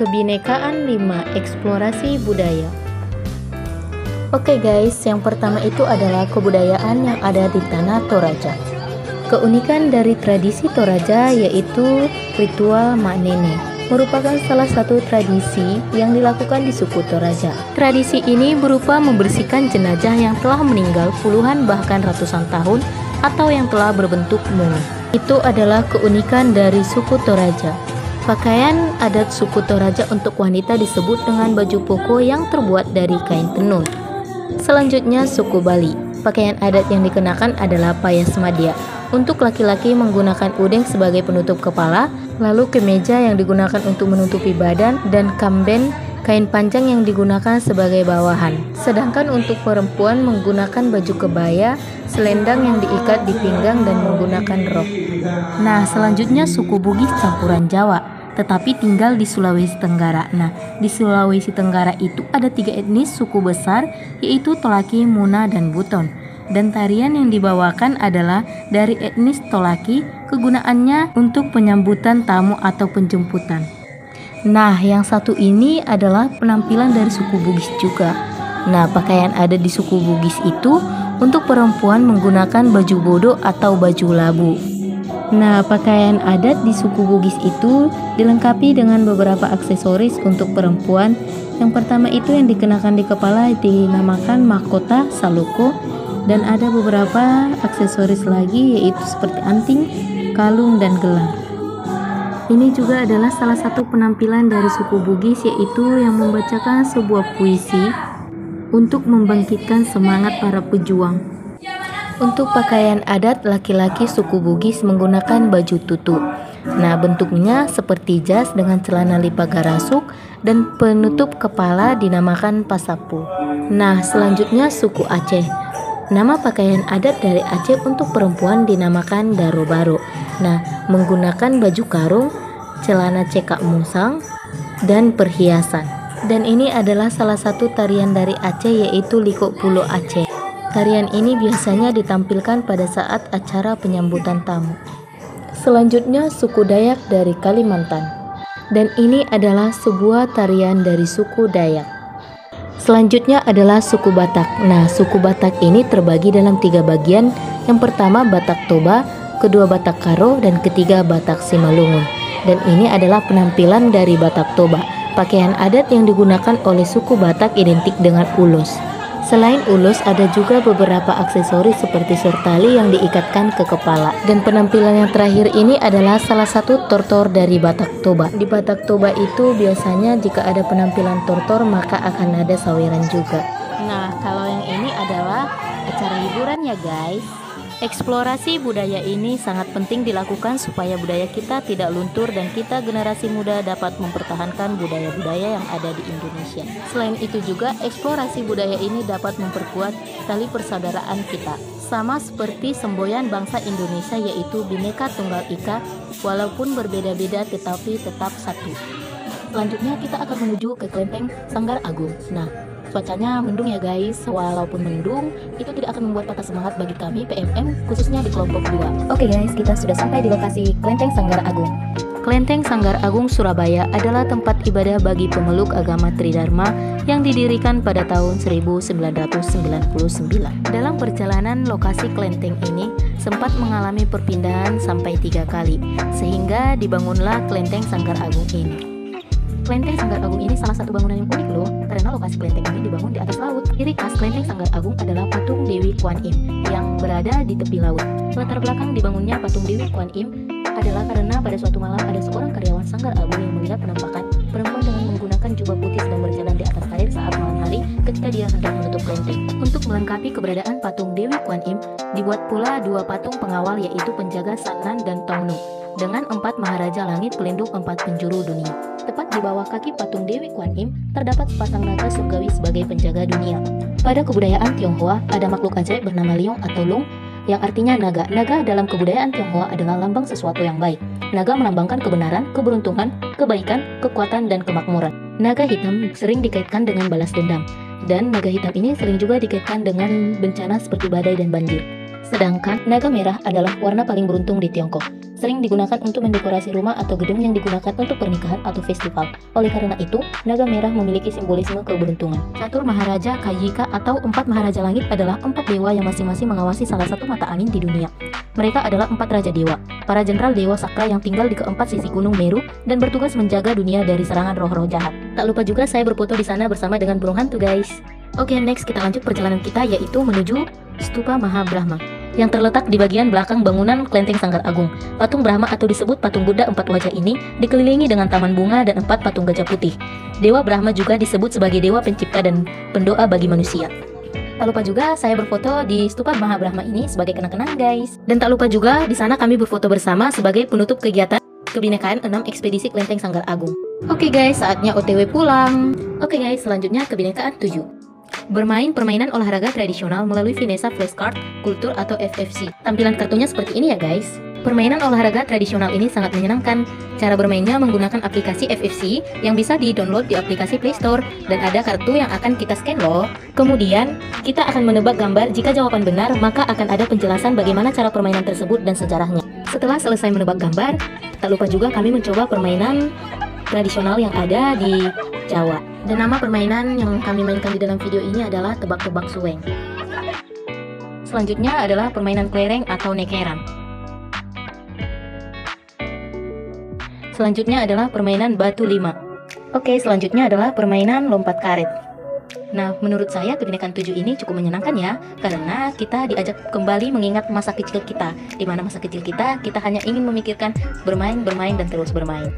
Kebinekaan 5. Eksplorasi budaya. Oke guys, yang pertama itu adalah kebudayaan yang ada di tanah Toraja. Keunikan dari tradisi Toraja yaitu ritual Mak Nene, merupakan salah satu tradisi yang dilakukan di suku Toraja. Tradisi ini berupa membersihkan jenazah yang telah meninggal puluhan bahkan ratusan tahun atau yang telah berbentuk mung. Itu adalah keunikan dari suku Toraja. Pakaian adat suku Toraja untuk wanita disebut dengan baju poko yang terbuat dari kain tenun. Selanjutnya suku Bali. Pakaian adat yang dikenakan adalah payas madya. Untuk laki-laki menggunakan udeng sebagai penutup kepala, lalu kemeja yang digunakan untuk menutupi badan, dan kamben, kain panjang yang digunakan sebagai bawahan. Sedangkan untuk perempuan menggunakan baju kebaya, selendang yang diikat di pinggang dan menggunakan rok. Nah, selanjutnya suku Bugis campuran Jawa, tetapi tinggal di Sulawesi Tenggara. Nah, di Sulawesi Tenggara itu ada 3 etnis suku besar, yaitu Tolaki, Muna, dan Buton. Dan tarian yang dibawakan adalah dari etnis Tolaki, kegunaannya untuk penyambutan tamu atau penjemputan. Nah, yang satu ini adalah penampilan dari suku Bugis juga. Nah, pakaian adat di suku Bugis itu untuk perempuan menggunakan baju bodo atau baju labu. Nah, pakaian adat di suku Bugis itu dilengkapi dengan beberapa aksesoris untuk perempuan. Yang pertama itu yang dikenakan di kepala dinamakan mahkota saluko, dan ada beberapa aksesoris lagi yaitu seperti anting, kalung, dan gelang. Ini juga adalah salah satu penampilan dari suku Bugis, yaitu yang membacakan sebuah puisi untuk membangkitkan semangat para pejuang. Untuk pakaian adat laki-laki suku Bugis menggunakan baju tutu. Nah, bentuknya seperti jas dengan celana lipa garasuk dan penutup kepala dinamakan pasapu. Nah, selanjutnya suku Aceh. Nama pakaian adat dari Aceh untuk perempuan dinamakan darobaro. Nah, menggunakan baju karung, celana cekak musang, dan perhiasan. Dan ini adalah salah satu tarian dari Aceh yaitu Liko Pulo Aceh. Tarian ini biasanya ditampilkan pada saat acara penyambutan tamu. Selanjutnya suku Dayak dari Kalimantan. Dan ini adalah sebuah tarian dari suku Dayak. Selanjutnya adalah suku Batak. Nah, suku Batak ini terbagi dalam 3 bagian. Yang pertama Batak Toba, kedua Batak Karo, dan ketiga Batak Simalungun. Dan ini adalah penampilan dari Batak Toba. Pakaian adat yang digunakan oleh suku Batak identik dengan ulos. Selain ulos, ada juga beberapa aksesoris seperti sertali yang diikatkan ke kepala. Dan penampilan yang terakhir ini adalah salah satu tortor dari Batak Toba. Di Batak Toba itu biasanya jika ada penampilan tortor maka akan ada saweran juga. Nah, kalau yang ini adalah acara hiburan ya guys. Eksplorasi budaya ini sangat penting dilakukan supaya budaya kita tidak luntur dan kita generasi muda dapat mempertahankan budaya-budaya yang ada di Indonesia. Selain itu juga eksplorasi budaya ini dapat memperkuat tali persaudaraan kita. Sama seperti semboyan bangsa Indonesia yaitu Bhinneka Tunggal Ika, walaupun berbeda-beda tetapi tetap satu. Selanjutnya kita akan menuju ke Kelenteng Sanggar Agung. Nah, cuacanya mendung ya guys. Walaupun mendung, itu tidak akan membuat patah semangat bagi kami PMM, khususnya di kelompok 2. Oke guys, kita sudah sampai di lokasi Kelenteng Sanggar Agung. Kelenteng Sanggar Agung Surabaya adalah tempat ibadah bagi pemeluk agama Tridharma yang didirikan pada tahun 1999. Dalam perjalanan lokasi kelenteng ini sempat mengalami perpindahan sampai 3 kali, sehingga dibangunlah Kelenteng Sanggar Agung ini. Kelenteng Sanggar Agung ini salah satu bangunan yang unik loh, karena lokasi kelenteng ini dibangun di atas laut. Ciri khas Kelenteng Sanggar Agung adalah patung Dewi Kwan Im yang berada di tepi laut. Latar belakang dibangunnya patung Dewi Kwan Im adalah karena pada suatu malam ada seorang karyawan Sanggar Agung yang melihat penampakan perempuan dengan menggunakan jubah putih sedang berjalan di atas air saat malam hari ketika dia hendak menutup kelenteng. Untuk melengkapi keberadaan patung Dewi Kwan Im, dibuat pula 2 patung pengawal yaitu penjaga Sanan dan Tongnu dengan 4 maharaja langit pelindung 4 penjuru dunia. Tepat di bawah kaki patung Dewi Kwan Im terdapat sepasang naga surgawi sebagai penjaga dunia. Pada kebudayaan Tionghoa ada makhluk ajaib bernama Liong atau Long yang artinya naga. Naga dalam kebudayaan Tionghoa adalah lambang sesuatu yang baik. Naga melambangkan kebenaran, keberuntungan, kebaikan, kekuatan, dan kemakmuran. Naga hitam sering dikaitkan dengan balas dendam. Dan naga hitam ini sering juga dikaitkan dengan bencana seperti badai dan banjir. Sedangkan naga merah adalah warna paling beruntung di Tiongkok. Sering digunakan untuk mendekorasi rumah atau gedung yang digunakan untuk pernikahan atau festival. Oleh karena itu, naga merah memiliki simbolisme keberuntungan. Catur Maharaja Kayika atau 4 Maharaja Langit adalah 4 dewa yang masing-masing mengawasi salah satu mata angin di dunia. Mereka adalah 4 raja dewa, para jenderal dewa sakra yang tinggal di keempat sisi Gunung Meru dan bertugas menjaga dunia dari serangan roh-roh jahat. Tak lupa juga saya berfoto di sana bersama dengan burung hantu, guys. Oke, next kita lanjut perjalanan kita, yaitu menuju Stupa Mahabrahma yang terletak di bagian belakang bangunan Klenteng Sanggar Agung. Patung Brahma atau disebut patung Buddha 4 wajah ini dikelilingi dengan taman bunga dan 4 patung gajah putih. Dewa Brahma juga disebut sebagai dewa pencipta dan pendoa bagi manusia. Tak lupa juga saya berfoto di Stupa Mahabrahma ini sebagai kenang-kenang, guys. Dan tak lupa juga di sana kami berfoto bersama sebagai penutup kegiatan Kebinekaan 6 Ekspedisi Klenteng Sanggar Agung. Oke guys, saatnya OTW pulang. Oke guys, selanjutnya Kebinekaan 7. Bermain permainan olahraga tradisional melalui Vinesa Flashcard Kultur atau FFC. Tampilan kartunya seperti ini ya guys. Permainan olahraga tradisional ini sangat menyenangkan. Cara bermainnya menggunakan aplikasi FFC yang bisa di-download di aplikasi Play Store, dan ada kartu yang akan kita scan loh. Kemudian, kita akan menebak gambar. Jika jawaban benar, maka akan ada penjelasan bagaimana cara permainan tersebut dan sejarahnya. Setelah selesai menebak gambar, tak lupa juga kami mencoba permainan tradisional yang ada di Jawa. Dan nama permainan yang kami mainkan di dalam video ini adalah tebak-tebak suweng. Selanjutnya adalah permainan kelereng atau nekeran. Selanjutnya adalah permainan batu 5. Oke, selanjutnya adalah permainan lompat karet. Nah, menurut saya Kebinekaan 7 ini cukup menyenangkan ya, karena kita diajak kembali mengingat masa kecil kita, di mana masa kecil kita hanya ingin memikirkan bermain, dan terus bermain.